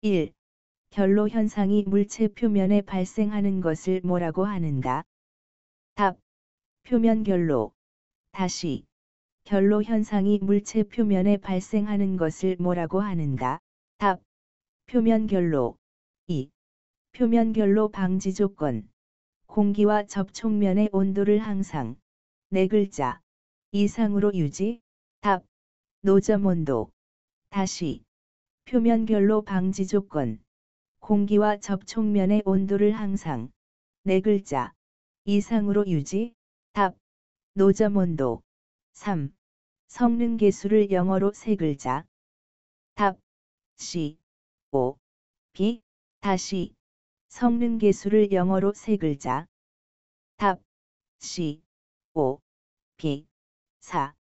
1. 결로 현상이 물체 표면에 발생하는 것을 뭐라고 하는가? 답. 표면 결로. 다시. 결로 현상이 물체 표면에 발생하는 것을 뭐라고 하는가? 답. 표면 결로. 2. 표면 결로 방지 조건. 공기와 접촉면의 온도를 항상 4글자 이상으로 유지. 답. 노점 온도. 다시. 표면 결로 방지 조건. 공기와 접촉면의 온도를 항상 4글자 이상으로 유지. 답. 노점 온도. 3. 성능 계수를 영어로 3글자. 답. C. O. B. 다시. 성능 계수를 영어로 3글자. 답. C. O. B. 4.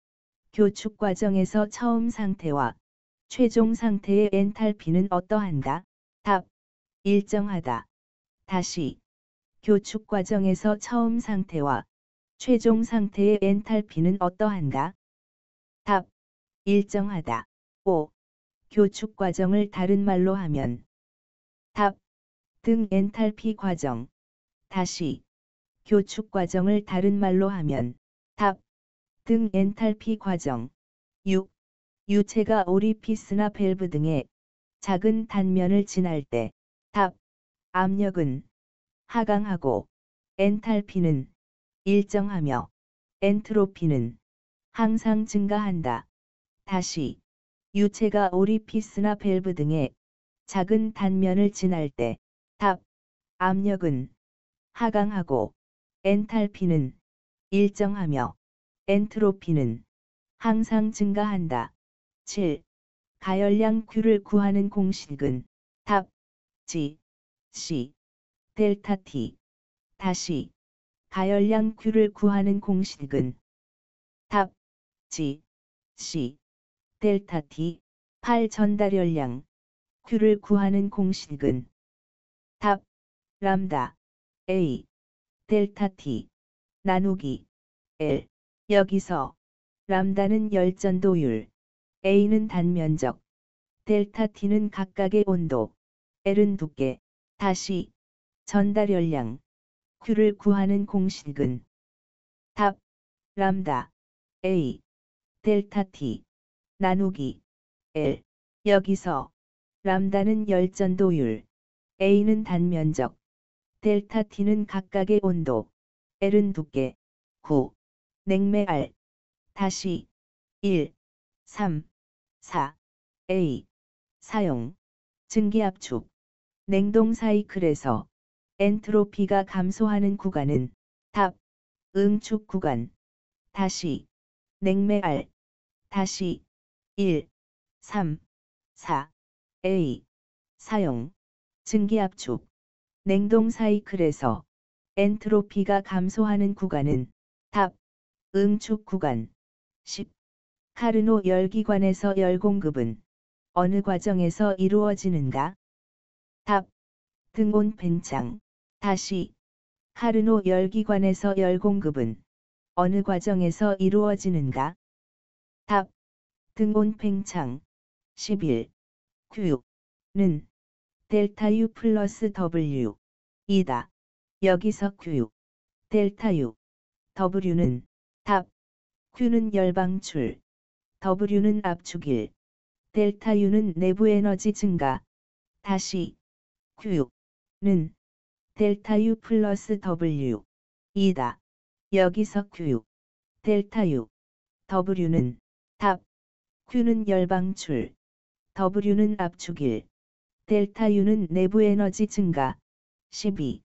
교축 과정에서 처음 상태와 최종 상태의 엔탈피는 어떠한가? 답. 일정하다. 다시. 교축 과정에서 처음 상태와 최종 상태의 엔탈피는 어떠한가? 답. 일정하다. 5. 교축 과정을 다른 말로 하면. 답. 등 엔탈피 과정. 다시. 교축 과정을 다른 말로 하면. 답. 등 엔탈피 과정. 6. 유체가 오리피스나 밸브 등의 작은 단면을 지날 때. 답. 압력은 하강하고 엔탈피는 일정하며 엔트로피는 항상 증가한다. 다시. 유체가 오리피스나 밸브 등의 작은 단면을 지날 때. 답. 압력은 하강하고 엔탈피는 일정하며 엔트로피는 항상 증가한다. 7. 가열량 Q를 구하는 공식은. 답. G. C. 델타 T. 다시. 가열량 Q를 구하는 공식은. 답. G. C. 델타 T. 8. 전달열량 Q를 구하는 공식은. 답. 람다 A. 델타 T. 나누기 L. 여기서 람다는 열전도율, A는 단면적, 델타 T는 각각의 온도, L은 두께. 다시. 전달열량 Q를 구하는 공식은. 답. 람다 A. 델타 T. 나누기 L. 여기서 람다는 열전도율, A는 단면적, 델타 T는 각각의 온도, L은 두께. 9. 냉매 R. 다시. 1, 3, 4, A. 사용. 증기압축. 냉동 사이클에서 엔트로피가 감소하는 구간은. 답. 응축 구간. 다시. 냉매 R. 다시. 1, 3, 4, A. 사용. 증기압축. 냉동 사이클에서 엔트로피가 감소하는 구간은. 답. 응축 구간. 10. 카르노 열기관에서 열 공급은 어느 과정에서 이루어지는가? 답. 등온 팽창. 다시. 카르노 열기관에서 열 공급은 어느 과정에서 이루어지는가? 답. 등온 팽창. 11. Q는 델타 U 플러스 W 이다. 여기서 Q, 델타 U, W는. 답. Q는 열방출, W는 압축일, 델타 U는 내부 에너지 증가. 다시. Q는 델타 U 플러스 W 이다. 여기서 Q, 델타 U, W는. 답. Q는 열방출, W는 압축일, 델타 U는 내부 에너지 증가. 12.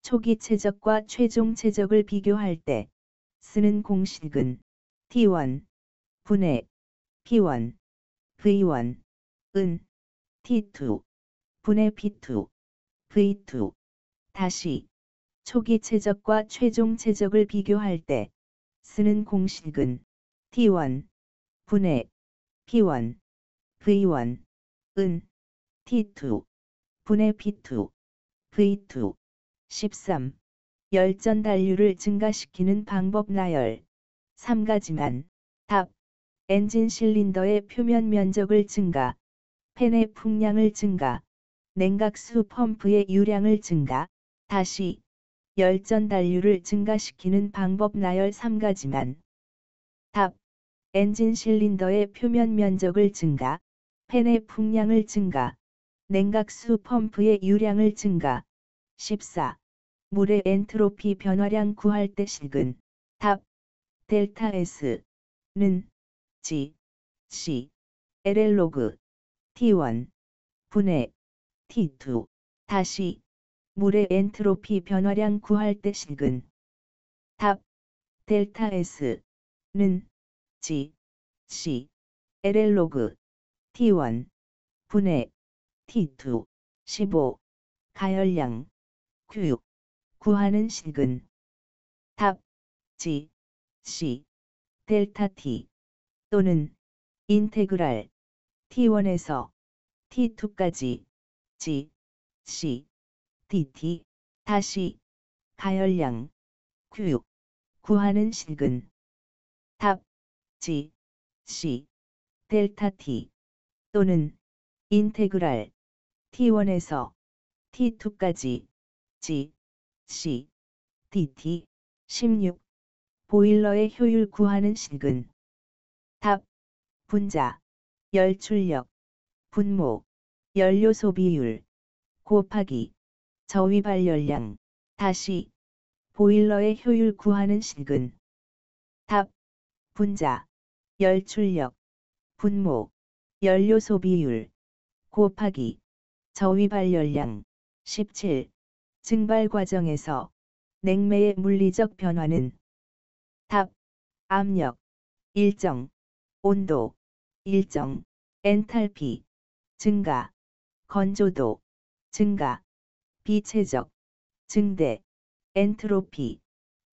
초기 최적과 최종 최적을 비교할 때 쓰는 공식은. T1 분의 P1 V1 은 T2 분의 P2 V2. 다시. 초기 최적과 최종 최적을 비교할 때 쓰는 공식은. T1 분의 P1 V1 은 T2 분의 P2 V2. 13. 열전 단류를 증가시키는 방법 나열 3가지만. 답. 엔진 실린더의 표면 면적을 증가, 팬의 풍량을 증가, 냉각수 펌프의 유량을 증가, 다시 열전 단류를 증가시키는 방법 나열 3가지만. 답. 엔진 실린더의 표면 면적을 증가, 팬의 풍량을 증가, 냉각수 펌프의 유량을 증가. 14. 물의 엔트로피 변화량 구할 때 식은. 답. 델타 S는 G, C, LL 로그 T1 분의 T2. 다시 물의 엔트로피 변화량 구할 때 식은. 답. 델타 S는 G, C, LL 로그 T1 분의 T2. 15. 가열량 Q 구하는 식은. 답. G, C, 델타 T 또는 인테그랄 T1에서 T2까지 G, C, dt. 다시 가열량 Q 구하는 식은. 답. G, C, 델타 T 또는 인테그랄 T1에서 T2까지 G, C, dt. 16. 보일러의 효율 구하는 식은. 답. 분자, 열출력, 분모, 연료 소비율, 곱하기, 저위 발열량. 다시 보일러의 효율 구하는 식은. 답. 분자, 열출력, 분모, 연료 소비율, 곱하기, 저위 발열량. 17. 증발 과정에서 냉매의 물리적 변화는. 답. 압력, 일정, 온도, 일정, 엔탈피, 증가, 건조도, 증가, 비체적, 증대, 엔트로피,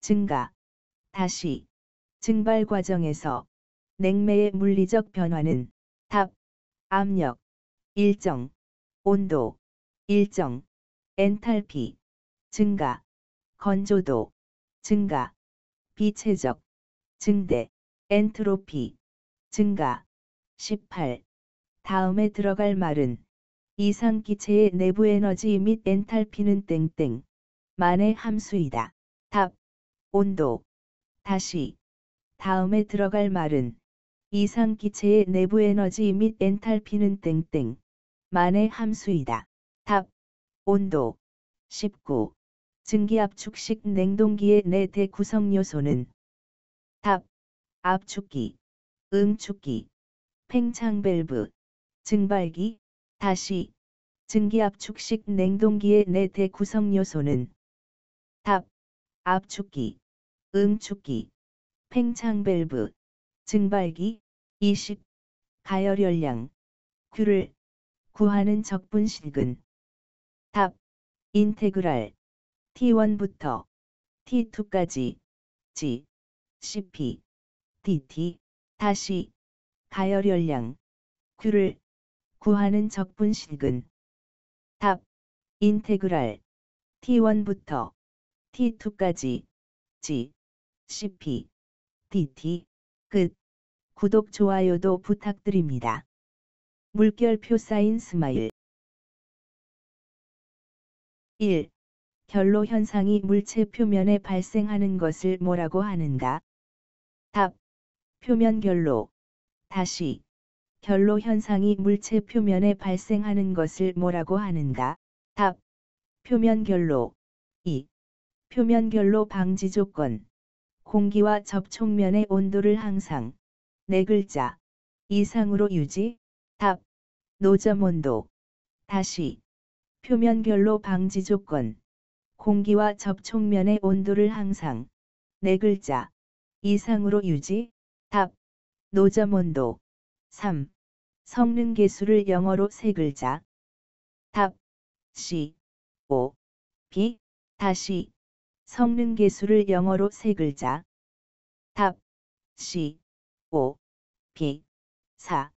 증가. 다시 증발 과정에서 냉매의 물리적 변화는. 답. 압력, 일정, 온도, 일정, 엔탈피, 증가, 건조도, 증가, 비체적, 증대, 엔트로피, 증가. 18. 다음에 들어갈 말은 이상기체의 내부 에너지 및 엔탈피는 땡땡 만의 함수이다. 답. 온도. 다시 다음에 들어갈 말은 이상기체의 내부 에너지 및 엔탈피는 땡땡 만의 함수이다. 답. 온도. 19. 증기압축식 냉동기의 내 대구성 요소는. 답. 압축기, 응축기, 팽창 밸브, 증발기. 다시 증기압축식 냉동기의 내 대구성 요소는. 답. 압축기, 응축기, 팽창 밸브, 증발기. 20. 가열열량 Q를 구하는 적분식은. 답. 인테그랄 T1부터 T2까지 G, CP, dt. 다시 가열열량 Q를 구하는 적분식은. 답. 인테그랄 T1부터 T2까지 G, CP, dt. 끝. 구독 좋아요도 부탁드립니다. 물결표 사인 스마일. 1. 결로 현상이 물체 표면에 발생하는 것을 뭐라고 하는가? 답. 표면 결로. 다시 결로 현상이 물체 표면에 발생하는 것을 뭐라고 하는가? 답. 표면 결로. 2. 표면 결로 방지 조건. 공기와 접촉면의 온도를 항상 4글자 이상으로 유지. 답. 노점 온도. 다시 표면 결로 방지 조건. 공기와 접촉면의 온도를 항상 4글자 이상으로 유지. 답. 노점 온도. 3. 성능 계수를 영어로 3글자. 답. C, O, B. 다시 성능 계수를 영어로 3글자. 답. C, O, B. 4.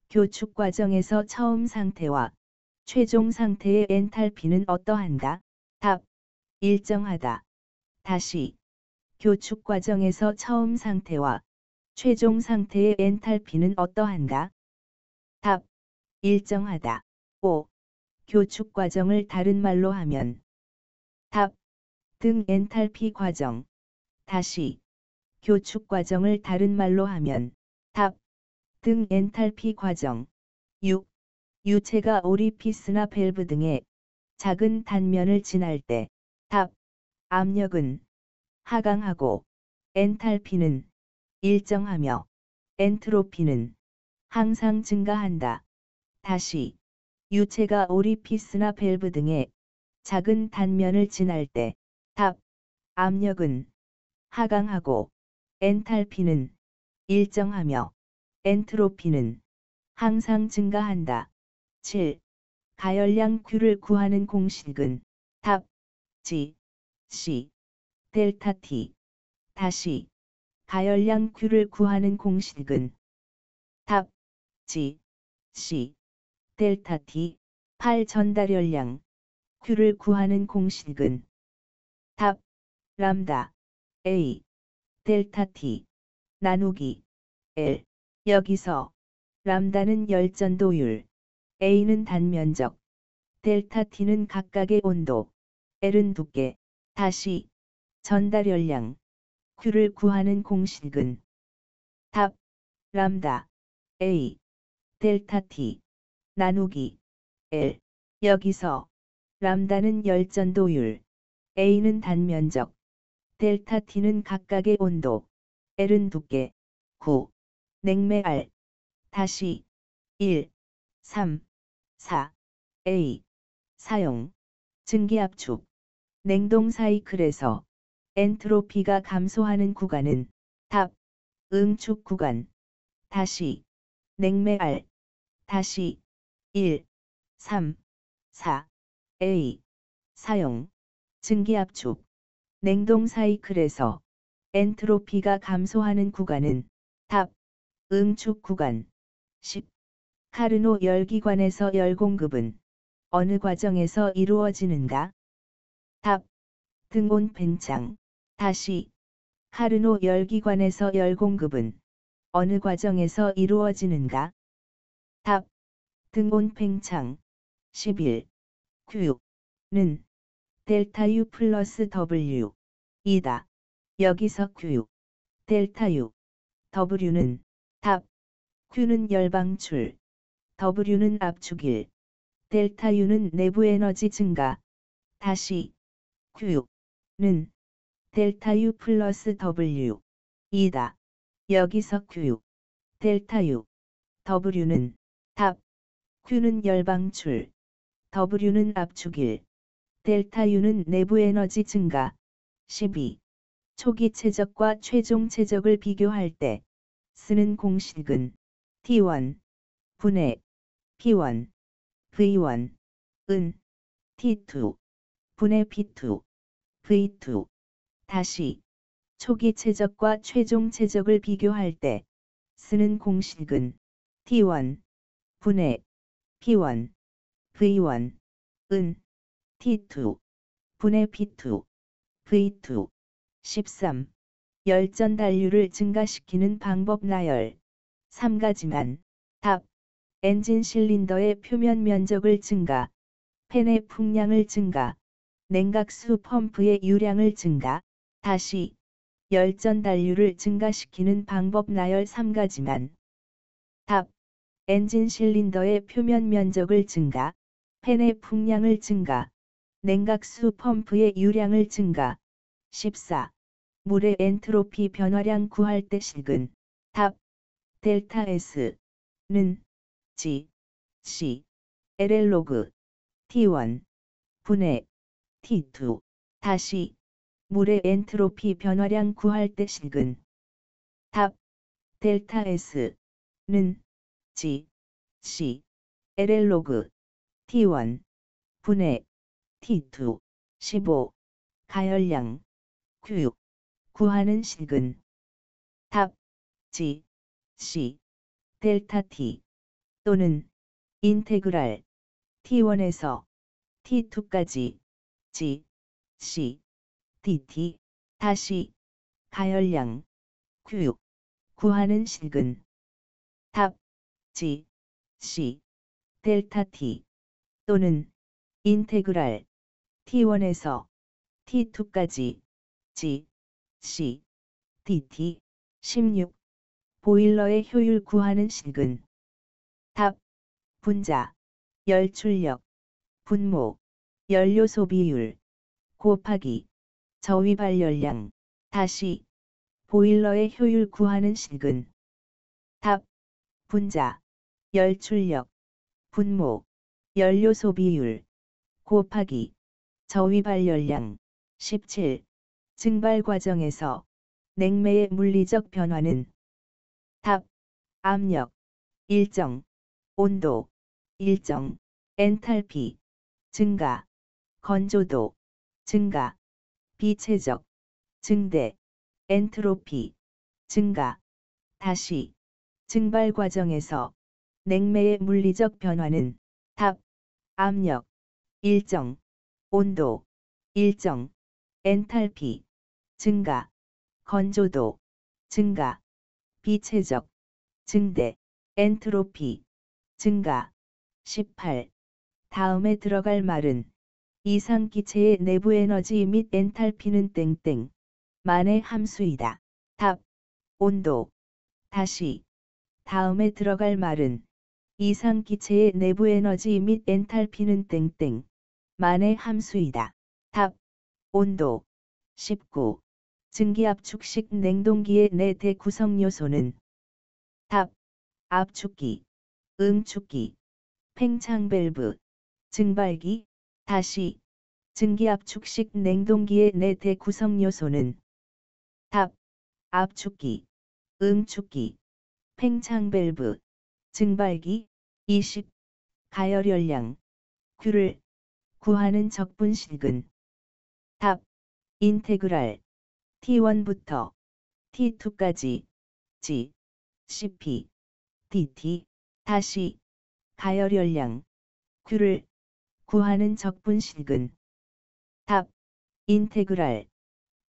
교축 과정에서 처음 상태와 최종 상태의 엔탈피는 어떠한가? 답. 일정하다. 다시 교축 과정에서 처음 상태와 최종 상태의 엔탈피는 어떠한가? 답. 일정하다. 5. 교축 과정을 다른 말로 하면 답 등 엔탈피 과정. 다시 교축 과정을 다른 말로 하면 답 등 엔탈피 과정. 6. 유체가 오리피스나 밸브 등의 작은 단면을 지날 때 답 압력은 하강하고 엔탈피는 일정하며 엔트로피는 항상 증가한다. 다시 유체가 오리피스나 밸브 등의 작은 단면을 지날 때 답 압력은 하강하고 엔탈피는 일정하며 엔트로피는 항상 증가한다. 7. 가열량 Q를 구하는 공식은 답 G, C, 델타 T. 다시 가열량 Q를 구하는 공식은 답 G, C, 델타 T. 8. 전달열량 Q를 구하는 공식은 답 람다 A, 델타 T 나누기 L. 여기서 람다는 열전도율, A는 단면적, 델타 T는 각각의 온도, L은 두께. 다시 전달열량 Q를 구하는 공식은 답 람다 A, 델타 T 나누기 L. 여기서 람다는 열전도율, A는 단면적, 델타 T는 각각의 온도, L은 두께. 9. 냉매 R. 다시 1, 3, 4, A. 사용. 증기압축. 냉동 사이클에서 엔트로피가 감소하는 구간은 답 응축 구간. 다시 냉매 R. 다시 1, 3, 4, A. 사용. 증기압축. 냉동 사이클에서 엔트로피가 감소하는 구간은 답 응축 구간. 10. 카르노 열기관에서 열 공급은 어느 과정에서 이루어지는가? 답 등온 팽창. 다시 카르노 열기관에서 열 공급은 어느 과정에서 이루어지는가? 답 등온 팽창. 11. Q는 델타 U 플러스 W 이다. 여기서 Q, 델타 U, W는 답 Q는 열방출, W는 압축일, 델타 U는 내부 에너지 증가. 다시 Q는 델타 U 플러스 W 이다. 여기서 Q, 델타 U, W는 답 Q는 열방출, W는 압축일, 델타 U는 내부 에너지 증가. 12. 초기 최적과 최종 최적을 비교할 때 쓰는 공식은 T1 분의 P1 V1 은 T2 분의 P2 V2. 다시 초기 최적과 최종 최적을 비교할 때 쓰는 공식은 T1 분의 P1 V1 은 T2 분의 P2 V2. 13. 열전 단류를 증가시키는 방법 나열 3가지만. 답 엔진 실린더의 표면 면적을 증가, 팬의 풍량을 증가, 냉각수 펌프의 유량을 증가. 다시 열전 단류를 증가시키는 방법 나열 3가지만. 답 엔진 실린더의 표면 면적을 증가, 팬의 풍량을 증가, 냉각수 펌프의 유량을 증가. 14. 물의 엔트로피 변화량 구할 때 식은 답 델타 S는 G, C, LL 로그 T1 분의 T2. 다시 물의 엔트로피 변화량 구할 때 식은 답 델타 S는 G, C, LL 로그 T1 분의 T2. 15. 가열량 Q 구하는 식은 답 G, C, 델타 T 또는 인테그랄 T1에서 T2까지 T1 분의 T2 G, C, dt. 다시 가열량 Q 구하는 식은 답 G, C, 델타 T 또는 인테그랄 T1에서 T2까지 G, C, dt 16. 보일러의 효율 구하는 식은 답. 분자, 열출력, 분모, 연료 소비율 곱하기 저위 발열량 다시 보일러의 효율 구하는 식은 답. 분자, 열출력, 분모, 연료 소비율 곱하기 저위 발열량 17. 증발 과정에서 냉매의 물리적 변화는 답. 압력, 일정, 온도, 일정, 엔탈피, 증가, 건조도, 증가, 비체적, 증대, 엔트로피, 증가. 다시 증발 과정에서 냉매의 물리적 변화는 답. 압력, 일정, 온도, 일정, 엔탈피, 증가, 건조도, 증가, 비체적, 증대, 엔트로피, 증가. 18. 다음에 들어갈 말은 이상기체의 내부 에너지 및 엔탈피는 땡땡 만의 함수이다. 답. 온도. 다시 다음에 들어갈 말은 이상기체의 내부 에너지 및 엔탈피는 땡땡 만의 함수이다. 답. 온도. 19. 증기압축식 냉동기의 내 대구성 요소는 답. 압축기, 응축기, 팽창밸브, 증발기. 다시 증기압축식 냉동기의 내 대구성 요소는 답. 압축기, 응축기, 팽창밸브, 증발기. 20. 가열열량 Q를 구하는 적분식은 답. 인테그랄 T1부터 T2까지 G, CP, dt. 다시 가열열량 Q를 구하는 적분식은 답. 인테그랄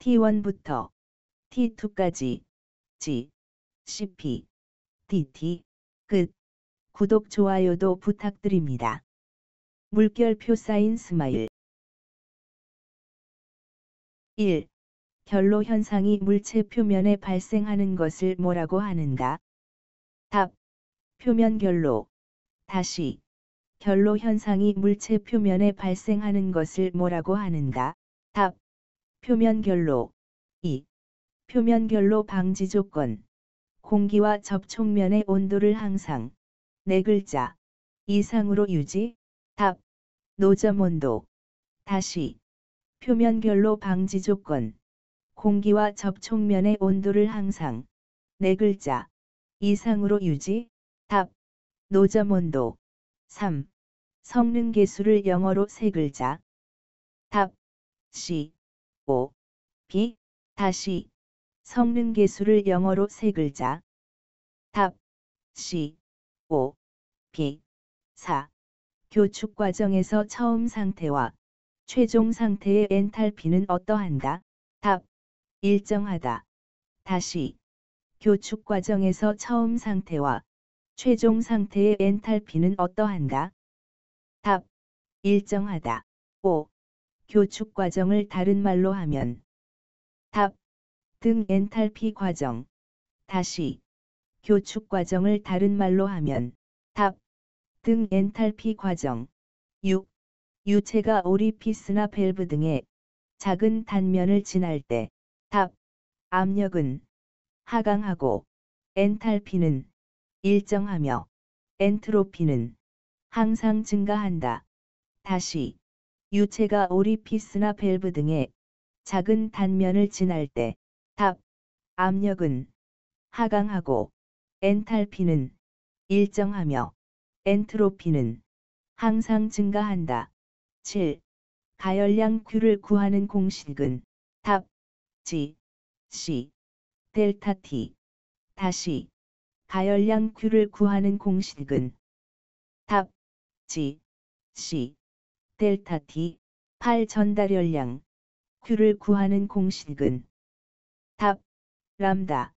T1부터 T2까지 G, CP, dt. 끝. 구독 좋아요도 부탁드립니다. 물결표 사인 스마일. 1. 결로 현상이 물체 표면에 발생하는 것을 뭐라고 하는가? 답. 표면 결로. 다시 결로 현상이 물체 표면에 발생하는 것을 뭐라고 하는가? 답. 표면 결로. 2. 표면 결로 방지 조건. 공기와 접촉면의 온도를 항상 4글자 이상으로 유지. 답. 노점 온도. 다시 표면 결로 방지 조건. 공기와 접촉면의 온도를 항상 4글자 이상으로 유지. 답. 노점 온도. 3. 성능 계수를 영어로 3글자. 답. C, O, B. 다시 성능 계수를 영어로 3글자. 답. C, O, B. 4. 교축 과정에서 처음 상태와 최종 상태의 엔탈피는 어떠한가? 답. 일정하다. 다시 교축 과정에서 처음 상태와 최종 상태의 엔탈피는 어떠한가? 답. 일정하다. 5. 교축 과정을 다른 말로 하면 답. 등 엔탈피 과정. 다시 교축 과정을 다른 말로 하면 답. 등 엔탈피 과정. 6. 유체가 오리피스나 밸브 등의 작은 단면을 지날 때 답. 압력은 하강하고 엔탈피는 일정하며 엔트로피는 항상 증가한다. 다시 유체가 오리피스나 밸브 등의 작은 단면을 지날 때 답. 압력은 하강하고 엔탈피는 일정하며 엔트로피는 항상 증가한다. 7. 가열량 Q를 구하는 공식은 답. G, C, 델타 T. 다시 가열량 Q를 구하는 공식은 답. G, C, 델타 T. 8. 전달열량 Q를 구하는 공식은 답. 람다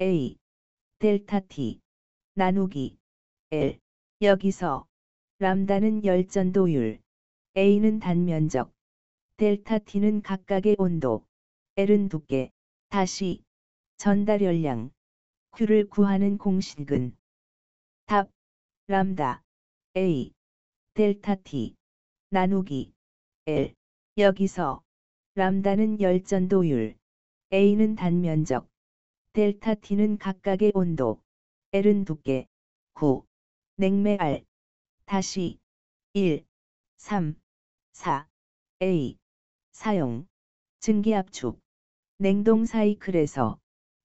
A, 델타 T 나누기 L. 여기서 람다는 열전도율, A는 단면적, 델타 T는 각각의 온도, L은 두께, 다시 전달열량, Q를 구하는 공식은 답 람다 A 델타 T 나누기 L. 여기서 람다는 열전도율, A는 단면적, 델타 T는 각각의 온도, L은 두께, 9. 냉매 R. 다시 1, 3, 4. A. 사용. 증기압축. 냉동 사이클에서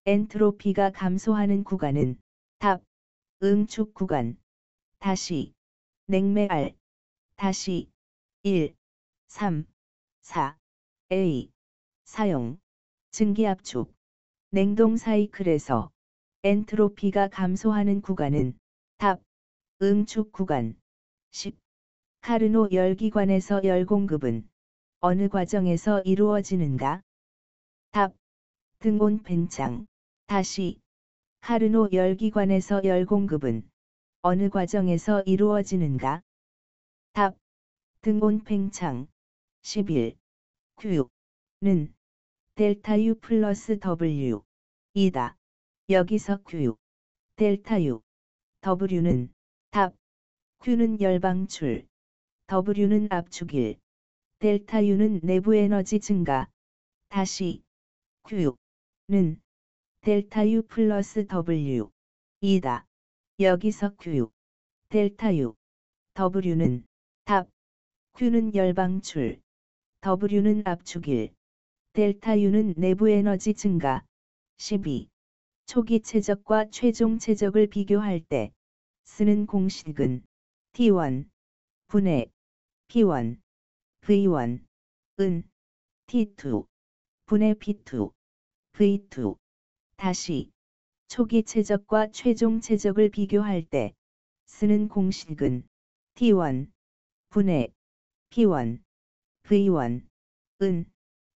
엔트로피가 감소하는 구간은 답 응축 구간. 다시 냉매 R. 다시 1, 3, 4. A. 사용. 증기압축. 냉동 사이클에서 엔트로피가 감소하는 구간은 답 응축 구간. 10. 카르노 열기관에서 열 공급은 어느 과정에서 이루어지는가? 답 등온 팽창. 다시 카르노 열기관에서 열 공급은 어느 과정에서 이루어지는가? 답 등온 팽창. 11. Q는 델타 U 플러스 W 이다. 여기서 Q 델타 U W는 답 Q는 열방출, W는 압축일, 델타 U는 내부 에너지 증가. 다시 Q는 델타 U 플러스 W 이다. 여기서 Q 델타 U W는 답 Q는 열방출, W는 압축일, 델타 U는 내부 에너지 증가. 12. 초기 최적과 최종 최적을 비교할 때 쓰는 공식은 T1 분의 P1 V1 은 T2 분의 P2 V2. 다시 초기 최적과 최종 최적을 비교할 때 쓰는 공식은 T1 분의 P1 V1 은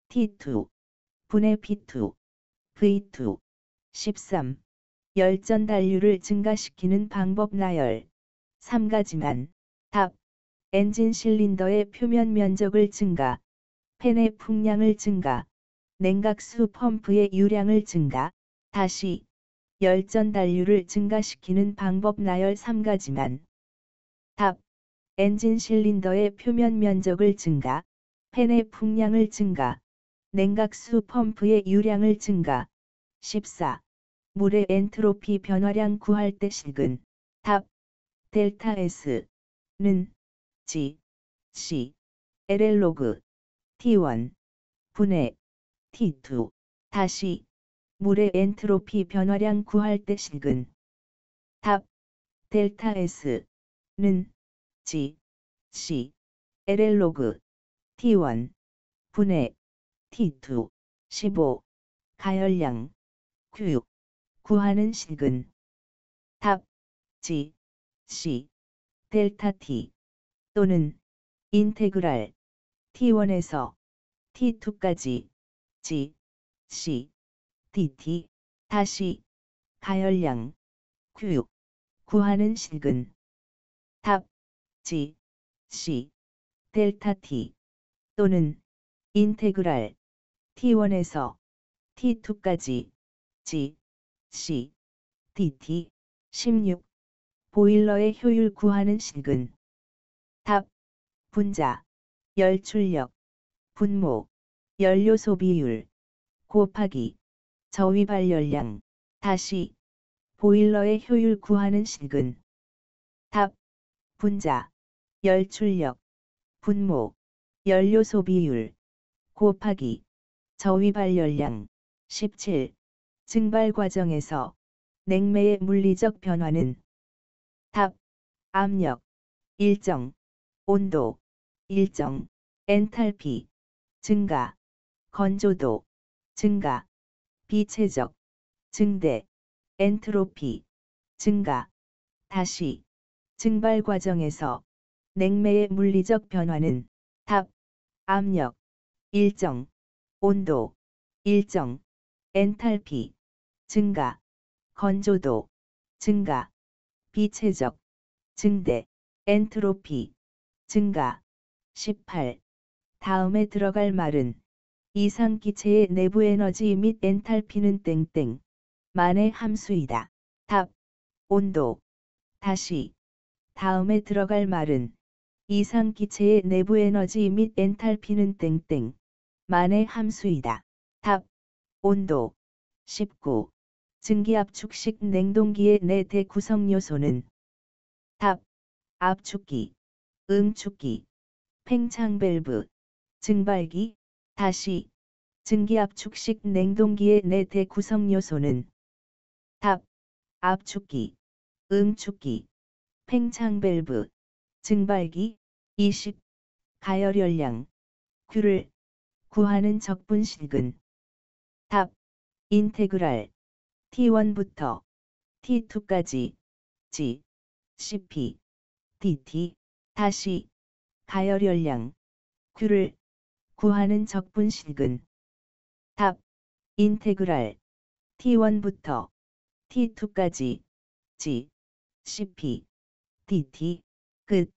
T2 분의 P2 V2. 13. 열전 단류를 증가시키는 방법 나열 3가지만. 답 엔진 실린더의 표면 면적을 증가, 팬의 풍량을 증가, 냉각수 펌프의 유량을 증가. 다시 열전 단류를 증가시키는 방법 나열 3가지만. 답 엔진 실린더의 표면 면적을 증가, 팬의 풍량을 증가, 냉각수 펌프의 유량을 증가. 14. 물의 엔트로피 변화량 구할 때 식은 답 델타 S는 G, C, LL 로그 T1 분의 T2. 다시 물의 엔트로피 변화량 구할 때 식은 답 델타 S는 G, C, LL 로그 T1 분의 T2. 15. 가열량 Q 구하는 식은 답 G, C, 델타 T 또는 인테그랄 T1에서 T2까지 G, C, dt. 다시 가열량 Q 구하는 식은 답 G, C, 델타 T 또는 인테그랄 T1에서 T2까지 G, C, dt. 16. 보일러의 효율 구하는 식은 답 분자, 열출력, 분모, 연료 소비율, 곱하기, 저위 발열량. 다시 보일러의 효율 구하는 식은 답 분자, 열출력, 분모, 연료 소비율, 곱하기, 저위 발열량. 17. 증발 과정에서 냉매의 물리적 변화는 답 압력, 일정, 온도, 일정, 엔탈피, 증가, 건조도, 증가, 비체적, 증대, 엔트로피, 증가. 다시 증발 과정에서 냉매의 물리적 변화는 답 압력, 일정, 온도, 일정, 엔탈피, 증가, 건조도, 증가, 비체적, 증대, 엔트로피, 증가. 18. 다음에 들어갈 말은 이상 기체의 내부 에너지 및 엔탈피는 땡땡 만의 함수이다. 답. 온도. 다시. 다음에 들어갈 말은 이상 기체의 내부 에너지 및 엔탈피는 땡땡 만의 함수이다. 답. 온도. 19. 증기압축식 냉동기의 내 대구성 요소는 답. 압축기, 응축기, 팽창밸브, 증발기. 다시. 증기압축식 냉동기의 내 대구성 요소는 답. 압축기, 응축기, 팽창밸브, 증발기. 20. 가열열량, Q를 구하는 적분식은 답. 인테그랄 T1부터 T2까지 G, CP, dt. 다시. 가열열량 Q를 구하는 적분식은 답. 인테그랄 T1부터 T2까지 G, CP, dt. 끝.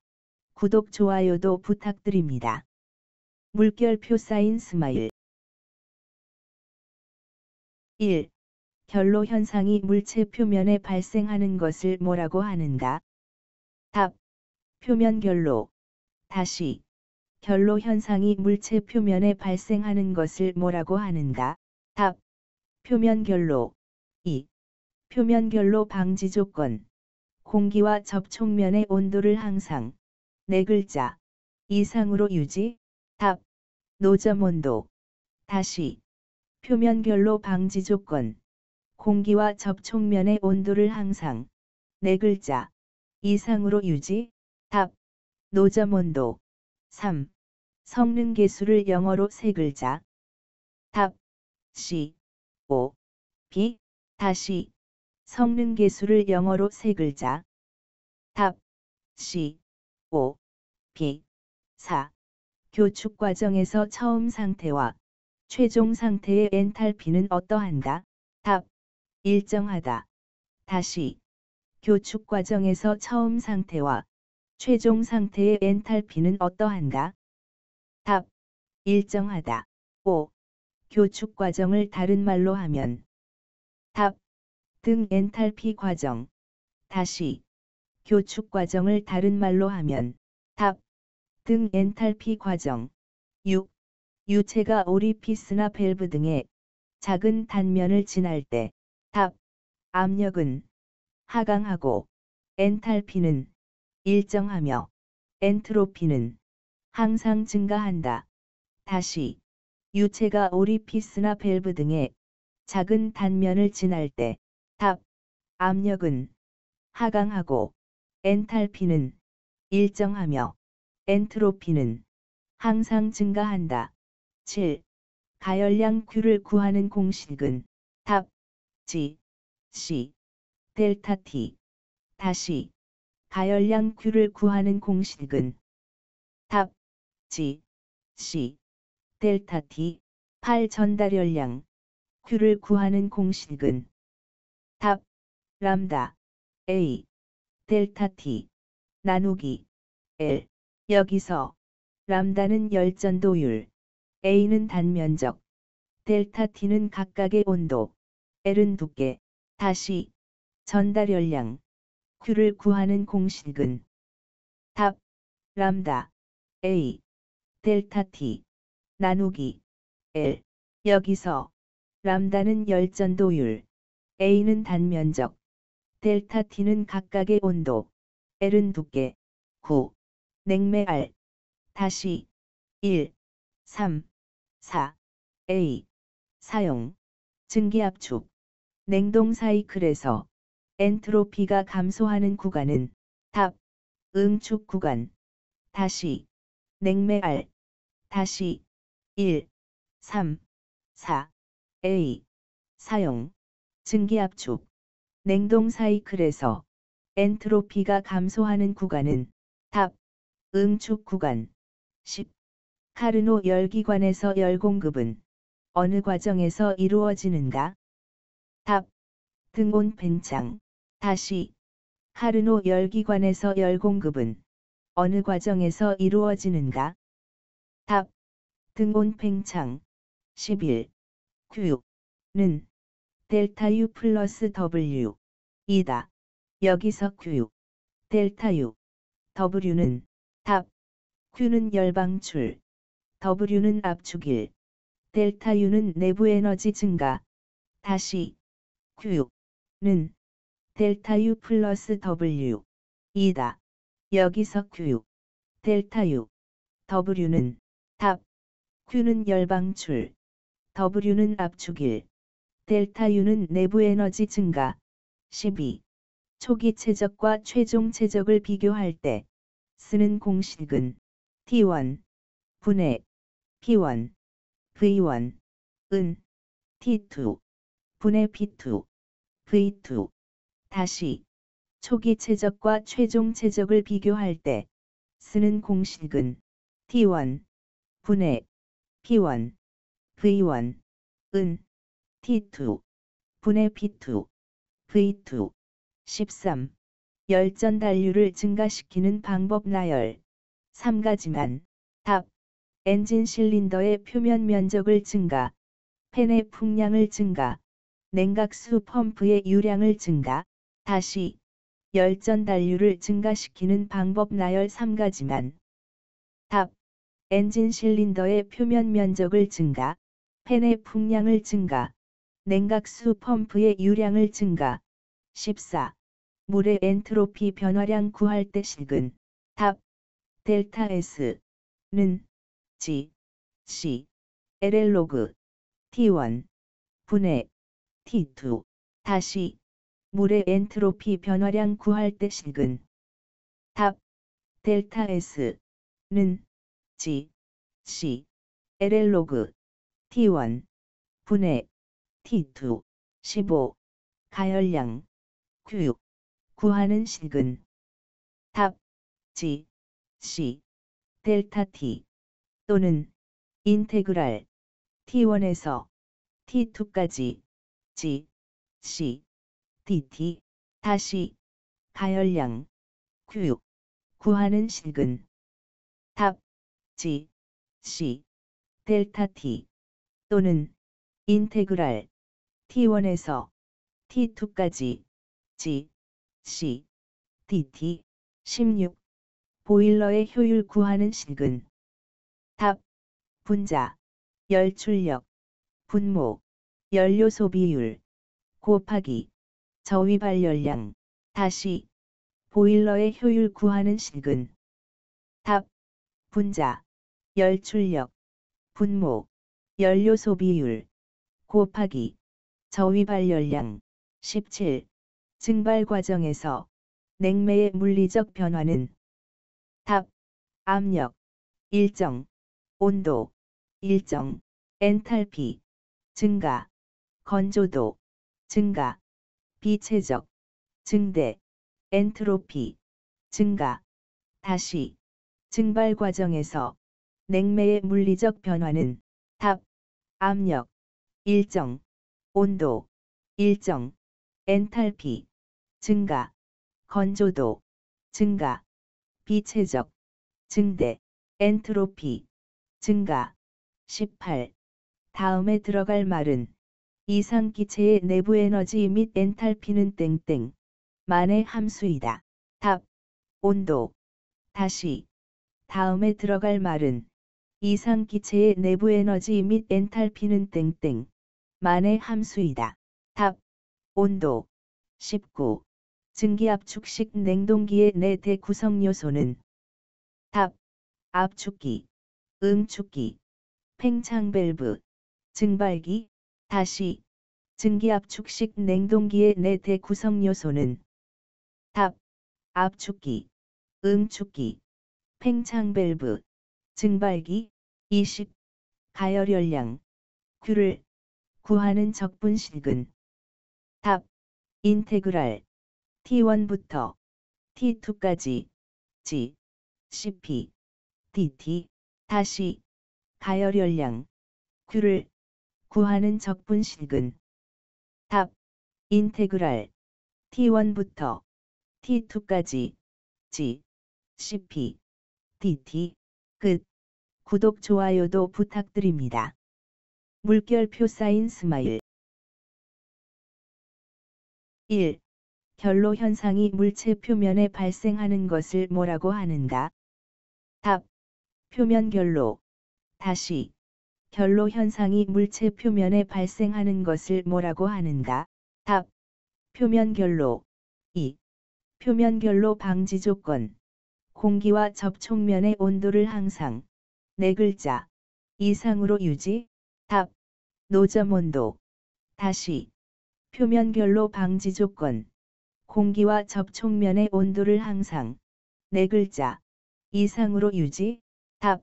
구독 좋아요도 부탁드립니다. 물결표 사인 스마일. 1. 결로 현상이 물체 표면에 발생하는 것을 뭐라고 하는가? 답. 표면 결로. 다시. 결로 현상이 물체 표면에 발생하는 것을 뭐라고 하는가? 답. 표면 결로. 2. 표면 결로 방지 조건. 공기와 접촉면의 온도를 항상 4글자 이상으로 유지. 답. 노점 온도. 다시. 표면 결로 방지 조건. 공기와 접촉면의 온도를 항상 4글자 이상으로 유지. 답. 노점 온도. 3. 성능 계수를 영어로 3글자. 답. C, O, B. 다시. 성능 계수를 영어로 3글자. 답. C, O, B. 4. 교축 과정에서 처음 상태와 최종 상태의 엔탈피는 어떠한가? 답. 일정하다. 다시. 교축 과정에서 처음 상태와 최종 상태의 엔탈피는 어떠한가? 답. 일정하다. 5. 교축 과정을 다른 말로 하면 답. 등 엔탈피 과정. 다시. 교축 과정을 다른 말로 하면 답. 등 엔탈피 과정. 6. 유체가 오리피스나 밸브 등의 작은 단면을 지날 때 답. 압력은 하강하고 엔탈피는 일정하며 엔트로피는 항상 증가한다. 다시. 유체가 오리피스나 밸브 등의 작은 단면을 지날 때 답. 압력은 하강하고 엔탈피는 일정하며 엔트로피는 항상 증가한다. 7. 가열량 Q를 구하는 공식은 답. G, C, 델타 T. 다시. 가열량 Q를 구하는 공식은 답. G, C, 델타 T. 8. 전달열량 Q를 구하는 공식은 답. 람다 A, 델타 T 나누기 L. 여기서 람다는 열전도율, A는 단면적, 델타 T는 각각의 온도, L은 두께. 다시. 전달열량 Q를 구하는 공식은 답. 람다 A, 델타 T 나누기 L. 여기서 람다는 열전도율, A는 단면적, 델타 T는 각각의 온도, L은 두께. 9. 냉매 R. 다시. 1, 3, 4. A. 사용. 증기압축. 냉동 사이클에서 엔트로피가 감소하는 구간은 답. 응축 구간. 다시. 냉매 R. 다시. 1, 3, 4. A. 사용. 증기압축. 냉동 사이클에서 엔트로피가 감소하는 구간은 답. 응축 구간. 10. 카르노 열기관에서 열 공급은 어느 과정에서 이루어지는가? 답. 등온 팽창. 다시. 카르노 열기관에서 열 공급은 어느 과정에서 이루어지는가? 답. 등온 팽창. 11. Q는 델타 U 플러스 W 이다. 여기서 Q, 델타 U, W는 답. Q는 열방출, W는 압축일, 델타 U는 내부 에너지 증가. 다시 Q는 델타 U 플러스 W 이다. 여기서 Q, 델타 U, W는 답. Q는 열방출, W는 압축일, 델타 U는 내부 에너지 증가. 12. 초기 최적과 최종 최적을 비교할 때 쓰는 공식은 T1 분의 P1 V1 은 T2 분의 P2 V2. 다시 초기 최적과 최종 최적을 비교할 때 쓰는 공식은 T1 분의 P1 V1 은 T2 분의 P2 V2. 13. 열전 단류를 증가시키는 방법 나열. 3가지만. 답. 엔진 실린더의 표면 면적을 증가, 팬의 풍량을 증가, 냉각수 펌프의 유량을 증가. 다시 열전 단류를 증가시키는 방법 나열 3가지만. 답. 엔진 실린더의 표면 면적을 증가, 팬의 풍량을 증가, 냉각수 펌프의 유량을 증가. 14. 물의 엔트로피 변화량 구할 때 식은. 답. 델타 S는 G, C, LL 로그 T1 분의 T2. 다시 물의 엔트로피 변화량 구할 때 식은. 답. 델타 S는 G, C, LL 로그 T1 분의 T2. 15. 가열량 Q 구하는 식은. 답. G, C, 델타 T 또는 인테그랄 T1에서 T2까지 G, C, dt. 다시 가열량 Q 구하는 식은. 답. G, C, 델타 T 또는 인테그랄 T1에서 T2까지 G, C, dt. 16. 보일러의 효율 구하는 식은. 답. 분자, 열출력, 분모, 연료 소비율, 곱하기, 저위 발열량. 다시 보일러의 효율 구하는 식은. 답. 분자, 열출력, 분모, 연료 소비율, 곱하기, 저위 발열량. 17. 증발 과정에서 냉매의 물리적 변화는. 답. 압력, 일정, 온도, 일정, 엔탈피, 증가, 건조도, 증가, 비체적, 증대, 엔트로피, 증가. 다시 증발 과정에서 냉매의 물리적 변화는. 답. 압력, 일정, 온도, 일정, 엔탈피, 증가, 건조도, 증가, 비체적, 증대, 엔트로피, 증가. 18. 다음에 들어갈 말은 이상 기체의 내부 에너지 및 엔탈피는 땡땡 만의 함수이다. 답. 온도. 다시 다음에 들어갈 말은 이상 기체의 내부 에너지 및 엔탈피는 땡땡 만의 함수이다. 답. 온도. 19. 증기압축식 냉동기의 내 대구성 요소는. 답. 압축기, 응축기, 팽창 밸브, 증발기. 다시 증기압축식 냉동기의 내 대구성 요소는. 답. 압축기, 응축기, 팽창 밸브, 증발기. 20. 가열열량 Q를 구하는 적분식은. 답. 인테그랄 T1부터 T2까지 G, CP, dt. 다시 가열열량 Q를 구하는 적분식은. 답. 인테그랄 T1부터 T2까지 G, CP, dt. 끝. 구독, 좋아요도 부탁드립니다. 물결표 사인 스마일. 1. 결로 현상이 물체 표면에 발생하는 것을 뭐라고 하는가? 답. 표면 결로. 다시. 결로 현상이 물체 표면에 발생하는 것을 뭐라고 하는가? 답. 표면 결로. 2. 표면 결로 방지 조건. 공기와 접촉면의 온도를 항상 4글자 이상으로 유지. 답. 노점 온도. 다시. 표면 결로 방지 조건. 공기와 접촉면의 온도를 항상 4글자 이상으로 유지. 답.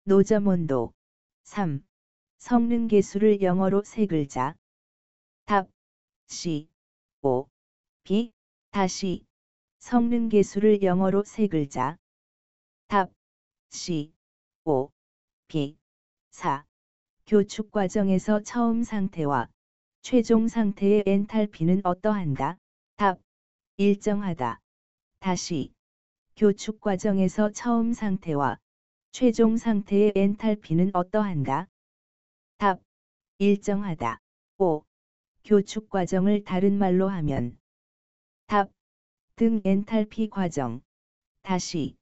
노점 온도. 3. 성능 계수를 영어로 3글자. 답. C. O. B. 다시. 성능 계수를 영어로 3글자. 답. C. O. B. 4. 교축 과정에서 처음 상태와 최종 상태의 엔탈피는 어떠한가? 답. 일정하다. 다시. 교축 과정에서 처음 상태와 최종 상태의 엔탈피는 어떠한가? 답. 일정하다. 5. 교축 과정을 다른 말로 하면. 답. 등 엔탈피 과정. 다시.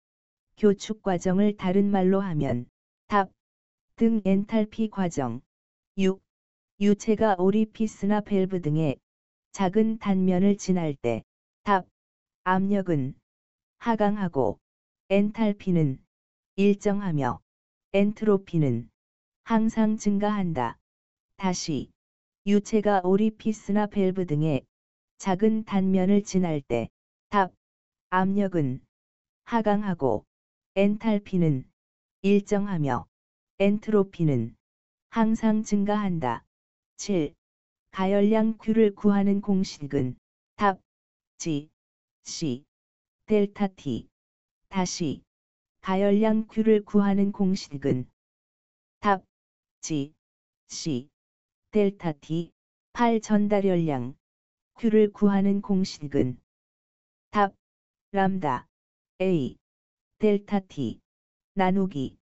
교축 과정을 다른 말로 하면. 답. 등 엔탈피 과정. 6. 유체가 오리피스나 밸브 등의 작은 단면을 지날 때. 답. 압력은 하강하고 엔탈피는 일정하며 엔트로피는 항상 증가한다. 다시. 유체가 오리피스나 밸브 등의 작은 단면을 지날 때. 답. 압력은 하강하고 엔탈피는 일정하며 엔트로피는 항상 증가한다. 7. 가열량 Q를 구하는 공식은. 답. G. C. 델타 T. 다시. 가열량 Q를 구하는 공식은. 답. G. C. 델타 T. 8. 전달열량 Q를 구하는 공식은. 답. 람다 A. 델타 T. 나누기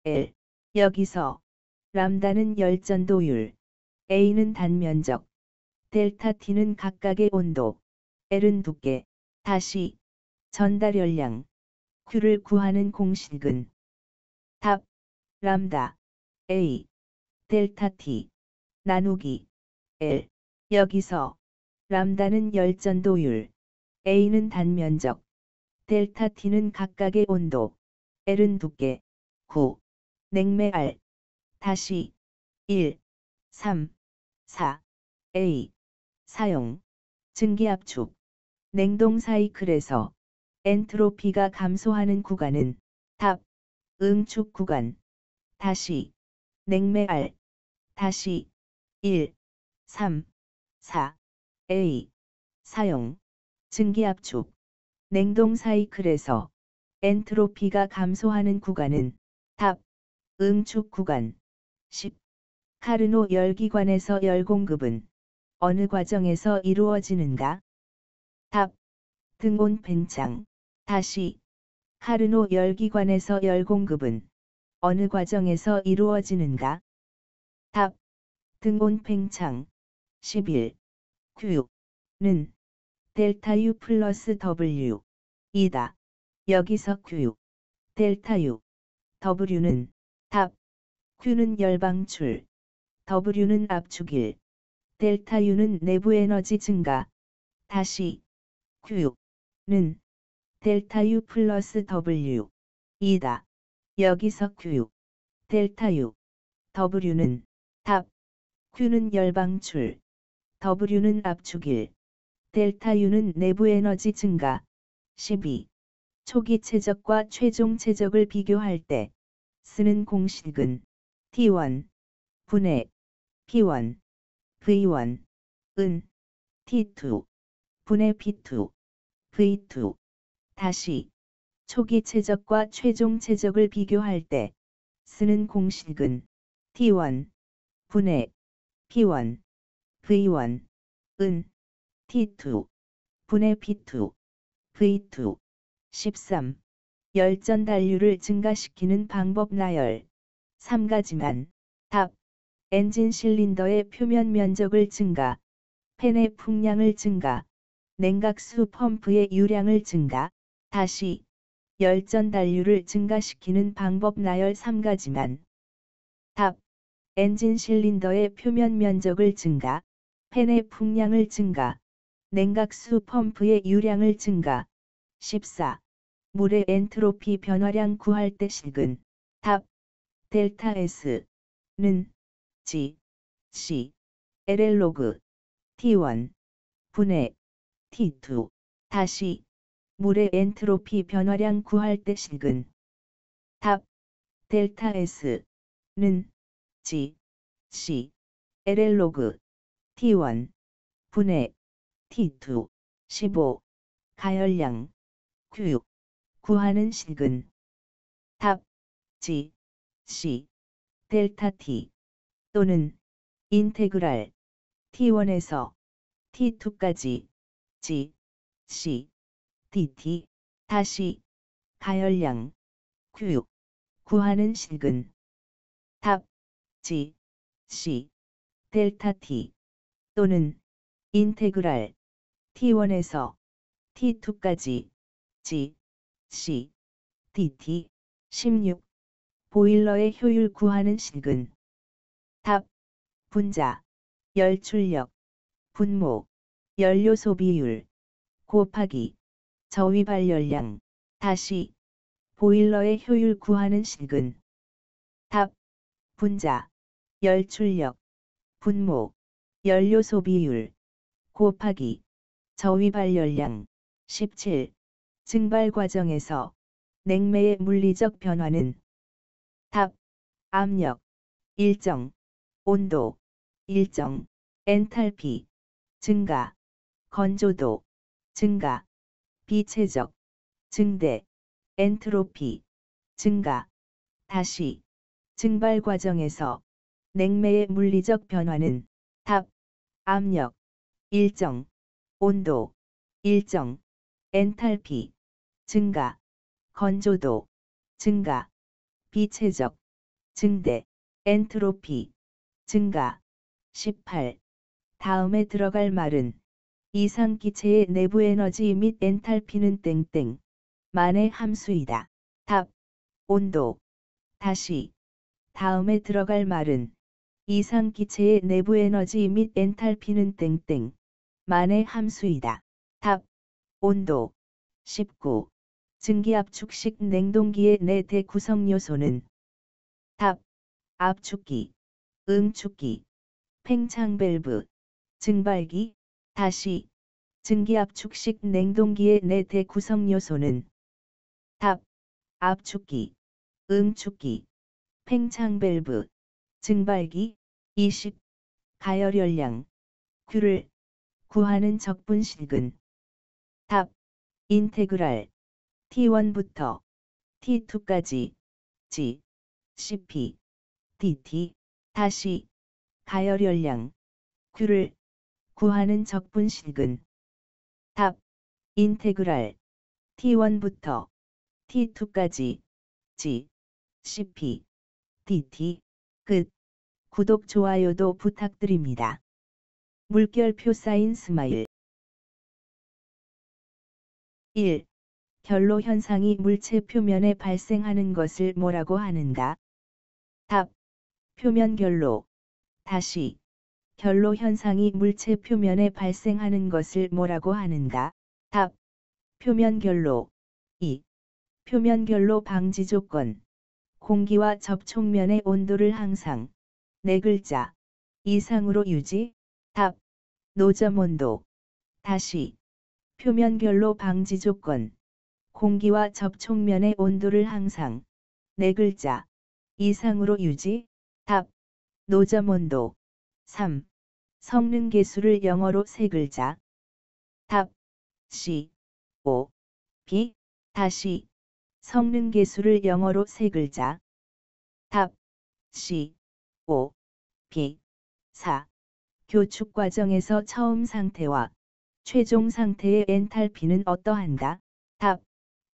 L. 여기서 람다는 열전도율, A는 단면적, 델타 T는 각각의 온도, L은 두께. 다시. 전달열량 Q를 구하는 공식은. 답. 람다 A. 델타 T. 나누기 L. 여기서 람다는 열전도율, A는 단면적, 델타 T는 각각의 온도, L은 두께. 9. 냉매 R. 다시. 1, 3, 4. A. 사용. 증기압축. 냉동 사이클에서 엔트로피가 감소하는 구간은. 답. 응축 구간. 다시. 냉매 R. 다시. 1, 3, 4. A. 사용. 증기압축. 냉동 사이클에서 엔트로피가 감소하는 구간은. 답. 응축 구간. 10. 카르노 열기관에서 열 공급은 어느 과정에서 이루어지는가? 답. 등온 팽창. 다시. 카르노 열기관에서 열 공급은 어느 과정에서 이루어지는가? 답. 등온 팽창. 11. Q는 델타 U 플러스 W 이다. 여기서 Q, 델타 U, W는. 답. Q는 열방출, W는 압축일, 델타 U는 내부 에너지 증가. 다시. Q는 델타 U 플러스 W 이다. 여기서 Q, 델타 U, W는. 답. Q는 열방출, W는 압축일, 델타 U는 내부 에너지 증가. 12. 초기 최적과 최종 최적을 비교할 때 쓰는 공식은. T1 분의 P1 V1 은 T2 분의 P2 V2. 다시. 초기 최적과 최종 최적을 비교할 때 쓰는 공식은. T1 분의 P1 V1 은 T2 분의 P2 V2. 13. 열전 단류를 증가시키는 방법 나열. 3가지만. 답. 엔진 실린더의 표면 면적을 증가, 팬의 풍량을 증가, 냉각수 펌프의 유량을 증가, 다시 열전 단류를 증가시키는 방법 나열 3가지만. 답. 엔진 실린더의 표면 면적을 증가, 팬의 풍량을 증가, 냉각수 펌프의 유량을 증가. 14. 물의 엔트로피 변화량 구할 때 식은. 답. 델타 S는 G, C, LL 로그 T1 분의 T2. 다시 물의 엔트로피 변화량 구할 때 식은. 답. 델타 S는 G, C, LL 로그 T1 분의 T2. 15. 가열량 Q 구하는 식은. 답. G, C, 델타 T 또는 인테그랄 T1에서 T2까지 G, C, dt. 다시 가열량 Q 구하는 식은. 답. G, C, 델타 T 또는 인테그랄 T1에서 T2까지 G, C, dt. 16. 보일러의 효율 구하는 식은. 답. 분자, 열출력, 분모, 연료 소비율, 곱하기, 저위 발열량. 다시 보일러의 효율 구하는 식은. 답. 분자, 열출력, 분모, 연료 소비율, 곱하기, 저위 발열량. 17. 증발 과정에서 냉매의 물리적 변화는. 답. 압력, 일정, 온도, 일정, 엔탈피, 증가, 건조도, 증가, 비체적, 증대, 엔트로피, 증가. 다시 증발 과정에서 냉매의 물리적 변화는. 답. 압력, 일정, 온도, 일정, 엔탈피, 증가, 건조도, 증가, 비체적, 증대, 엔트로피, 증가. 18. 다음에 들어갈 말은 이상기체의 내부 에너지 및 엔탈피는 땡땡 만의 함수이다. 답. 온도. 다시 다음에 들어갈 말은 이상기체의 내부 에너지 및 엔탈피는 땡땡 만의 함수이다. 답. 온도. 19. 증기압축식 냉동기의 네 대 구성 요소는. 답. 압축기, 응축기, 팽창 밸브, 증발기. 다시 증기압축식 냉동기의 네 대 구성 요소는. 답. 압축기, 응축기, 팽창 밸브, 증발기. 20. 가열열량 Q를 구하는 적분식은. 답. 인테그랄 T1부터 T2까지 G, CP, dt. 다시 가열열량 Q를 구하는 적분식은. 답. 인테그랄 T1부터 T2까지 G, CP, dt. 끝. 구독 좋아요도 부탁드립니다. 물결표 사인 스마일. 1. 결로 현상이 물체 표면에 발생하는 것을 뭐라고 하는가? 답. 표면 결로. 다시 결로 현상이 물체 표면에 발생하는 것을 뭐라고 하는가? 답. 표면 결로. 2. 표면 결로 방지 조건. 공기와 접촉면의 온도를 항상 4글자 이상으로 유지. 답. 노점 온도. 다시 표면 결로 방지 조건. 공기와 접촉면의 온도를 항상 4글자 이상으로 유지. 답. 노점 온도. 3. 성능 계수를 영어로 3글자. 답. C, O, B. 다시 성능 계수를 영어로 3글자. 답. C, O, B. 4. 교축 과정에서 처음 상태와 최종 상태의 엔탈피는 어떠한가? 답.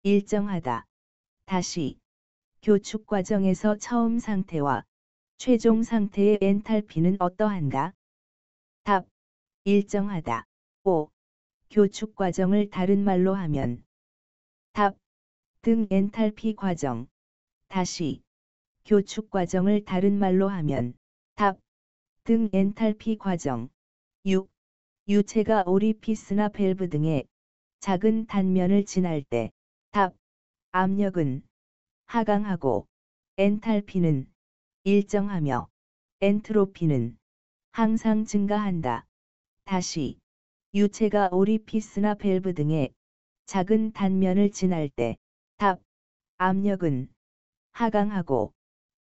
일정하다. 다시 교축 과정에서 처음 상태와 최종 상태의 엔탈피는 어떠한가? 답. 일정하다. 5. 교축 과정을 다른 말로 하면. 답. 등 엔탈피 과정. 다시. 교축 과정을 다른 말로 하면. 답. 등 엔탈피 과정. 6. 유체가 오리피스나 밸브 등의 작은 단면을 지날 때. 답. 압력은 하강하고 엔탈피는 일정하며 엔트로피는 항상 증가한다. 다시. 유체가 오리피스나 밸브 등의 작은 단면을 지날 때. 답. 압력은 하강하고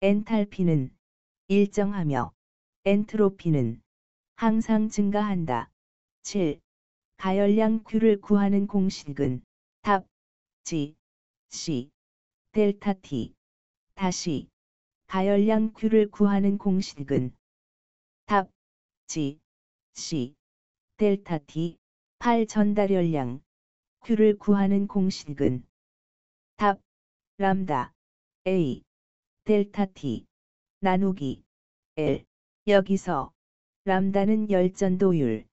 엔탈피는 일정하며 엔트로피는 항상 증가한다. 7. 가열량 Q를 구하는 공식은. 답. G, C, 델타 T. 다시. 가열량 Q를 구하는 공식은. 답. G, C, 델타 T. 8. 전달열량 Q를 구하는 공식은. 답. 람다 A 델타 T 나누기 L. 여기서 람다는 열전도율,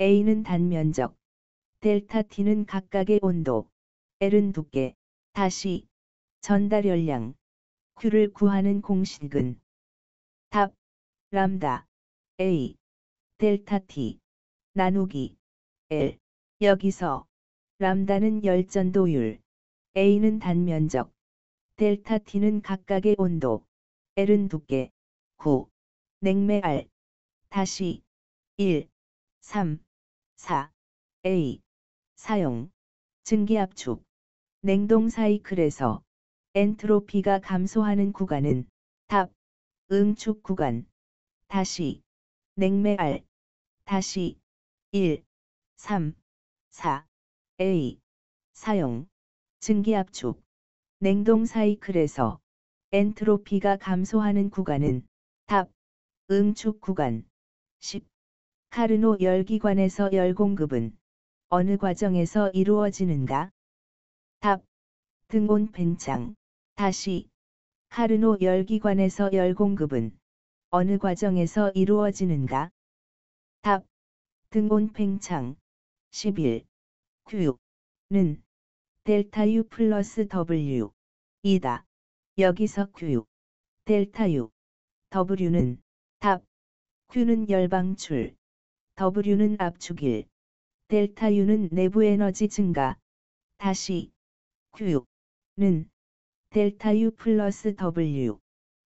A는 단면적, 델타 T는 각각의 온도, L은 두께. 다시. 전달열량 Q를 구하는 공식은. 답. 람다 A 델타 T 나누기 L. 여기서 람다는 열전도율, A는 단면적, 델타 T는 각각의 온도, L은 두께. 9. 냉매 R. 다시. 1, 3, 4. A. 사용. 증기압축. 냉동 사이클에서 엔트로피가 감소하는 구간은. 답. 응축 구간. 다시. 냉매 R. 다시. 1, 3, 4. A. 사용. 증기압축. 냉동 사이클에서 엔트로피가 감소하는 구간은. 답. 응축 구간. 10. 카르노 열기관에서 열 공급은 어느 과정에서 이루어지는가? 답. 등온 팽창. 다시. 카르노 열기관에서 열 공급은 어느 과정에서 이루어지는가? 답. 등온 팽창. 11. Q는 델타 U 플러스 W 이다. 여기서 Q, 델타 U, W는. 답. Q는 열방출, W는 압축일, 델타 U는 내부 에너지 증가. 다시. Q는 델타 U 플러스 W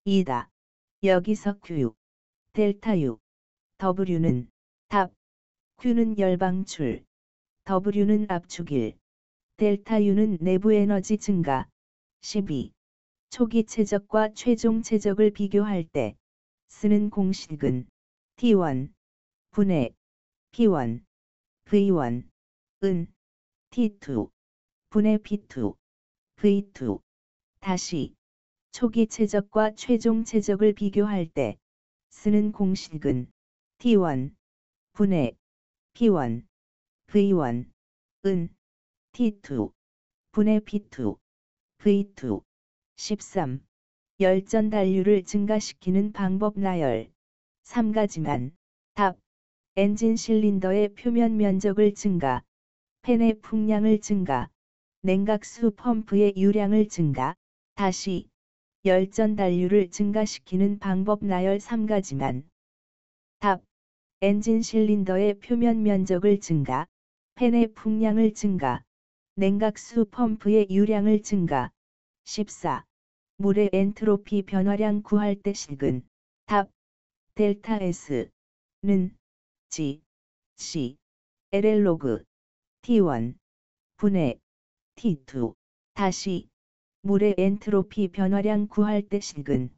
이다. 여기서 Q, 델타 U, W는. 답. Q는 열방출, W는 압축일, 델타 U는 내부 에너지 증가. 12. 초기 최적과 최종 최적을 비교할 때 쓰는 공식은. T1 분의 P1 V1 은 T2 분의 P2 V2. 다시. 초기 최적과 최종 최적을 비교할 때 쓰는 공식은. T1 분의 P1 V1 은 T2 분의 P2 V2. 13. 열전 단류를 증가시키는 방법 나열 3가지만. 답. 엔진 실린더의 표면 면적을 증가, 팬의 풍량을 증가, 냉각수 펌프의 유량을 증가. 다시. 열전 단류를 증가시키는 방법 나열 3가지만. 답. 엔진 실린더의 표면 면적을 증가, 팬의 풍량을 증가, 냉각수 펌프의 유량을 증가. 14. 물의 엔트로피 변화량 구할 때 식은. 답. 델타 S는 G, C, LL 로그 T1 분의 T2. 다시. 물의 엔트로피 변화량 구할 때 식은.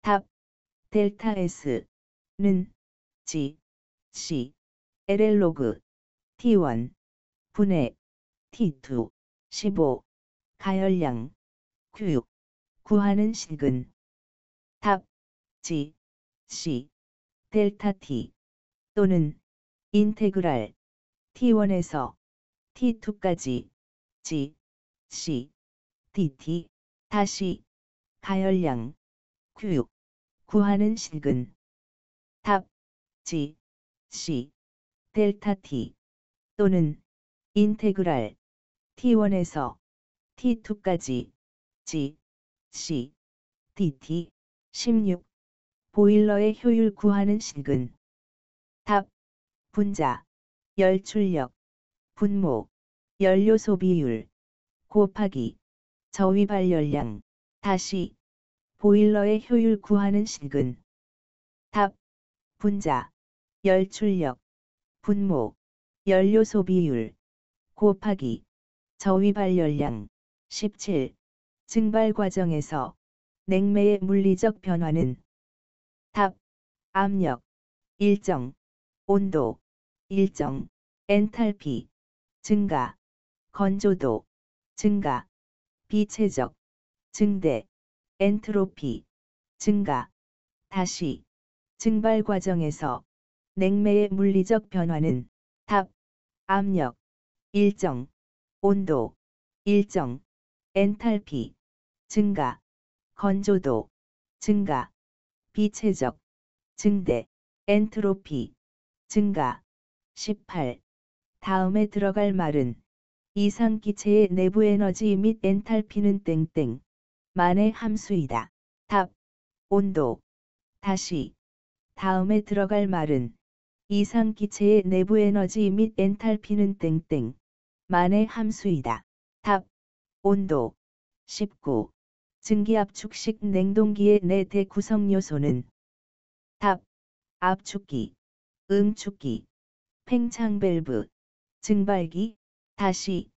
답. 델타 S는 G, C, LL 로그 T1 분의 T2. 15. 가열량 Q 구하는 식은. 답. G, C, 델타 T 또는 인테그랄 T1에서 T2까지 G, C, dt. 다시. 가열량 Q 구하는 식은 답 G C 델타 T 또는 인테그랄 T1에서 T2까지 G C dt 16 보일러의 효율 구하는 식은 답 분자 열출력 분모 연료 소비율 곱하기 저위 발열량 다시 보일러의 효율 구하는 식은 답 분자 열출력 분모 연료 소비율 곱하기 저위 발열량 17 증발 과정에서 냉매의 물리적 변화는 답 압력 일정 온도 일정 엔탈피 증가 건조도 증가 비체적 증대 엔트로피 증가 다시 증발 과정에서 냉매의 물리적 변화는 답 압력 일정 온도 일정 엔탈피 증가 건조도 증가 비체적 증대 엔트로피 증가 18 다음에 들어갈 말은 이상기체의 내부 에너지 및 엔탈피는 땡땡 만의 함수이다. 답 온도 다시 다음에 들어갈 말은 이상기체의 내부 에너지 및 엔탈피는 땡땡 만의 함수이다. 답 온도 19 증기압축식 냉동기의 내 대구성 요소는 답 압축기 응축기 팽창밸브 증발기 다시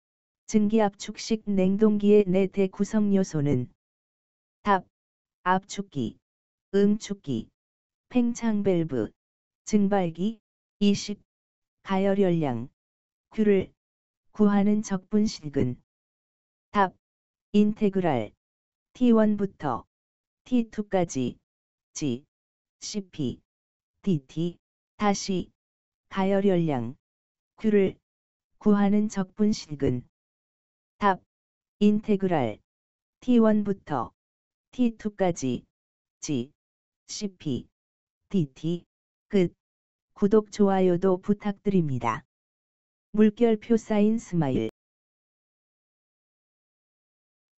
증기압축식 냉동기의 내 대구성 요소는 답 압축기 응축기 팽창밸브 증발기 20 가열열량 Q를 구하는 적분식은 답 인테그랄 T1부터 T2까지 G CP dt 다시 가열열량 Q를 구하는 적분식은 답 인테그랄 T1부터 T2까지 G CP dt 끝. 구독 좋아요도 부탁드립니다. 물결표 사인 스마일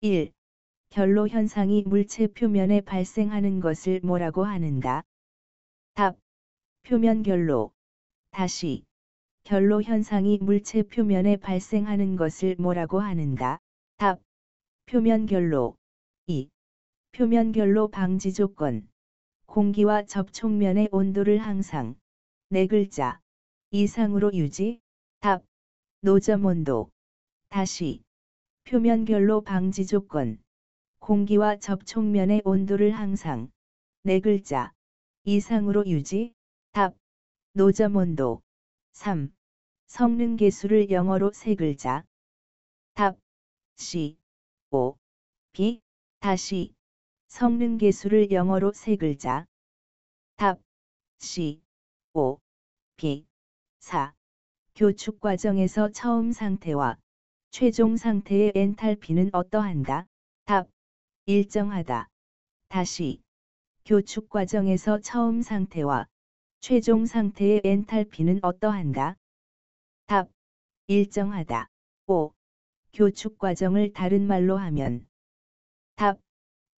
1. 결로 현상이 물체 표면에 발생하는 것을 뭐라고 하는가? 답. 표면 결로. 다시. 결로 현상이 물체 표면에 발생하는 것을 뭐라고 하는가? 답. 표면 결로. 2. 표면 결로 방지 조건. 공기와 접촉면의 온도를 항상 4글자 이상으로 유지. 답. 노점 온도. 다시. 표면 결로 방지 조건. 공기와 접촉면의 온도를 항상 4글자 이상으로 유지. 답. 노점 온도. 3. 성능 계수를 영어로 3글자. 답. C. O. B. 다시. 성능 계수를 영어로 3글자. 답. C. O. B. 4. 교축 과정에서 처음 상태와 최종 상태의 엔탈피는 어떠한가? 답. 일정하다. 다시. 교축 과정에서 처음 상태와 최종 상태의 엔탈피는 어떠한가? 답. 일정하다. 5. 교축 과정을 다른 말로 하면 답.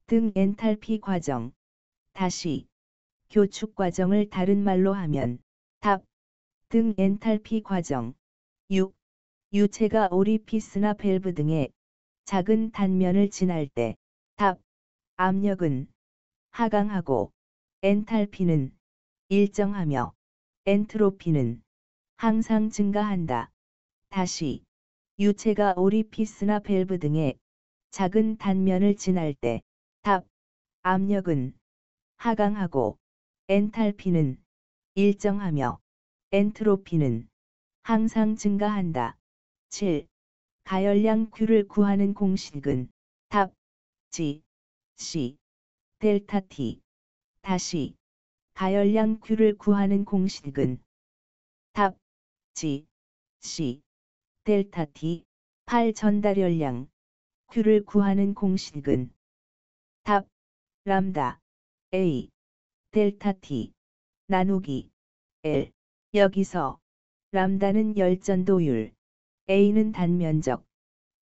등 엔탈피 과정. 다시. 교축 과정을 다른 말로 하면 답. 등 엔탈피 과정. 6. 유체가 오리피스나 밸브 등의 작은 단면을 지날 때 답. 압력은 하강하고 엔탈피는 일정하며 엔트로피는 항상 증가한다. 다시. 유체가 오리피스나 밸브 등의 작은 단면을 지날 때 답. 압력은 하강하고 엔탈피는 일정하며 엔트로피는 항상 증가한다. 7. 가열량 Q를 구하는 공식은 답. G C 델타 T. 다시. 가열량 Q를 구하는 공식은 답. G C 델타 T. 8. 전달열량 Q를 구하는 공식은 답. 람다 A 델타 T 나누기 L. 여기서 람다는 열전도율, A는 단면적,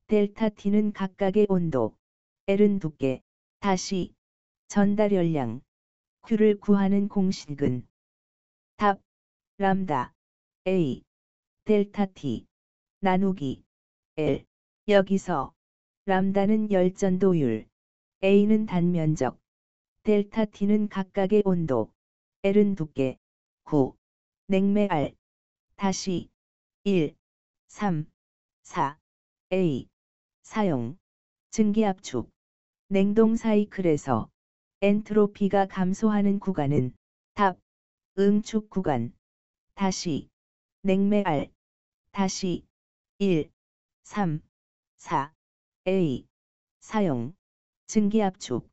델타 T는 각각의 온도, L은 두께. 다시 전달열량 Q를 구하는 공식은 답 람다 A 델타 T 나누기 L. 여기서 람다는 열전도율, A는 단면적, 델타 T는 각각의 온도, L은 두께. 9. 냉매 R. 다시 1, 3, 4. A. 사용. 증기압축. 냉동 사이클에서 엔트로피가 감소하는 구간은 답 응축 구간. 다시 냉매 R. 다시 1, 3, 4. A. 사용. 증기압축.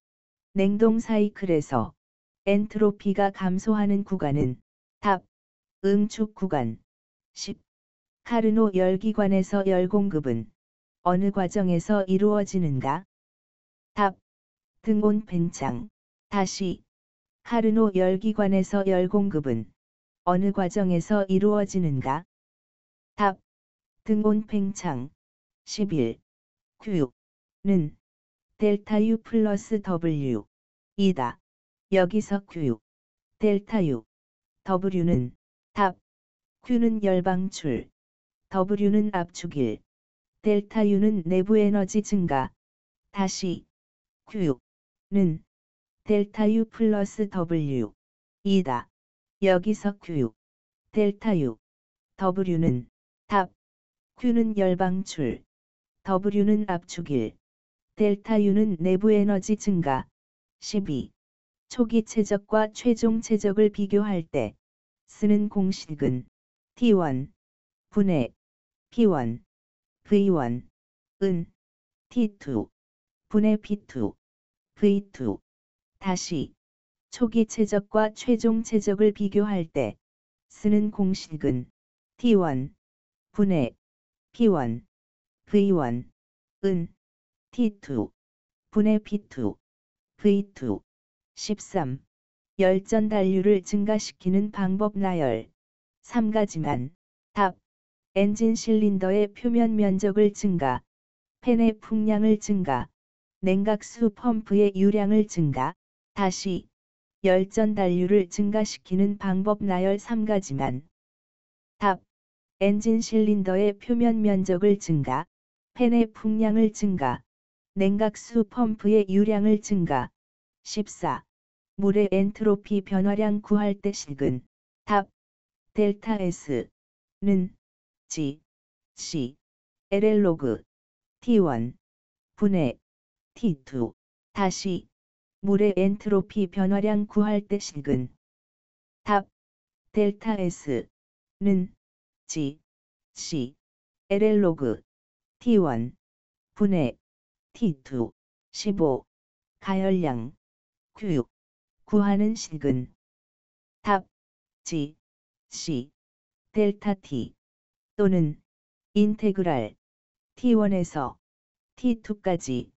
냉동 사이클에서 엔트로피가 감소하는 구간은 답 응축 구간. 10. 카르노 열기관에서 열 공급은 어느 과정에서 이루어지는가? 답 등온 팽창. 다시 카르노 열기관에서 열 공급은 어느 과정에서 이루어지는가? 답 등온 팽창. 11. Q는 델타 U 플러스 W 이다. 여기서 Q 델타 U W는 답 Q는 열방출, W는 압축일, 델타 U는 내부 에너지 증가. 다시 Q는 델타 U 플러스 W 이다. 여기서 Q 델타 U W는 답 Q는 열방출, W는 압축일, 델타 U는 내부 에너지 증가. 12. 초기 최적과 최종 최적을 비교할 때 쓰는 공식은 T1 분의 P1 V1 은 T2 분의 P2 V2. 다시 초기 최적과 최종 최적을 비교할 때 쓰는 공식은 T1 분의 P1 V1 은 T2 분의 P2 V2. 13. 열전 단류를 증가시키는 방법 나열 3가지만. 답 엔진 실린더의 표면 면적을 증가, 팬의 풍량을 증가, 냉각수 펌프의 유량을 증가. 다시 열전 단류를 증가시키는 방법 나열 3가지만. 답 엔진 실린더의 표면 면적을 증가, 팬의 풍량을 증가, 냉각수 펌프의 유량을 증가. 14. 물의 엔트로피 변화량 구할 때 식은 답 델타 S는 G, C, LL 로그 T1 분의 T2. 다시 물의 엔트로피 변화량 구할 때 식은 답 델타 S는 G, C, LL 로그 T1 분의 T2. 15. 가열량 Q 구하는 식은 답 G, C, 델타 T 또는 인테그랄 T1에서 T2까지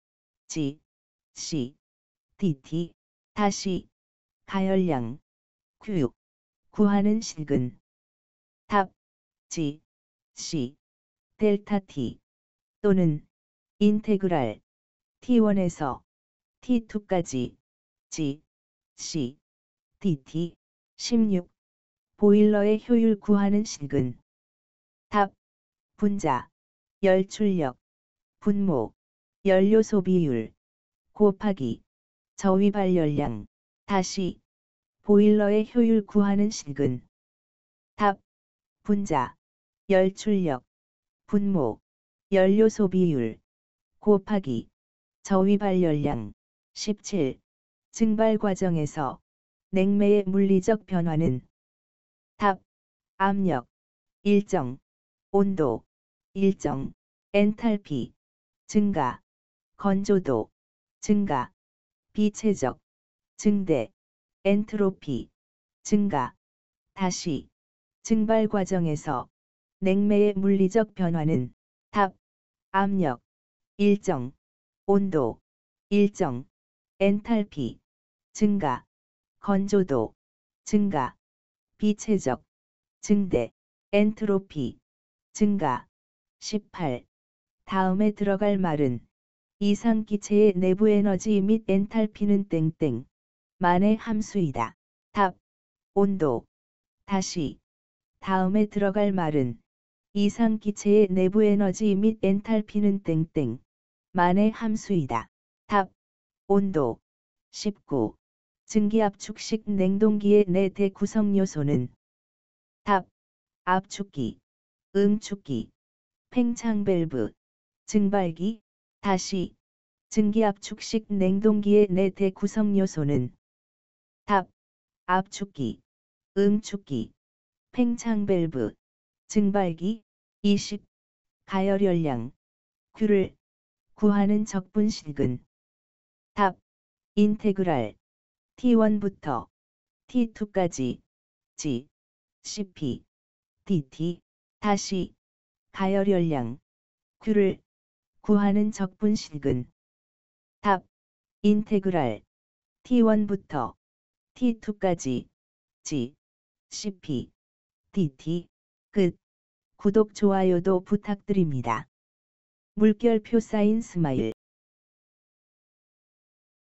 G, C, dt. 다시 가열량 Q 구하는 식은 답 G, C, 델타 T 또는 인테그랄 T1에서 T2까지 G, C, dt. 16. 보일러의 효율 구하는 식은 답 분자, 열출력, 분모, 연료 소비율, 곱하기, 저위발열량. 다시 보일러의 효율 구하는 식은 답 분자, 열출력, 분모, 연료 소비율, 곱하기, 저위발열량. 17. 증발 과정에서 냉매의 물리적 변화는 답 압력, 일정, 온도, 일정, 엔탈피, 증가, 건조도, 증가, 비체적, 증대, 엔트로피, 증가. 다시 증발 과정에서 냉매의 물리적 변화는 답 압력, 일정, 온도, 일정, 엔탈피, 증가, 건조도, 증가, 비체적, 증대, 엔트로피, 증가. 18. 다음에 들어갈 말은 이상기체의 내부 에너지 및 엔탈피는 땡땡 만의 함수이다. 답. 온도. 다시. 다음에 들어갈 말은 이상기체의 내부 에너지 및 엔탈피는 땡땡 만의 함수이다. 답. 온도. 19. 증기압축식 냉동기의 네 대구성 요소는 답. 압축기, 응축기, 팽창밸브, 증발기. 다시. 증기압축식 냉동기의 네 대구성 요소는 답. 압축기, 응축기, 팽창밸브, 증발기. 20. 가열열량, Q를 구하는 적분식은 답. 인테그랄 T1부터 T2까지 G, CP, dt. 다시. 가열열량 Q를 구하는 적분식은 답. 인테그랄 T1부터 T2까지 G, CP, dt. 끝. 구독 좋아요도 부탁드립니다. 물결표 사인 스마일.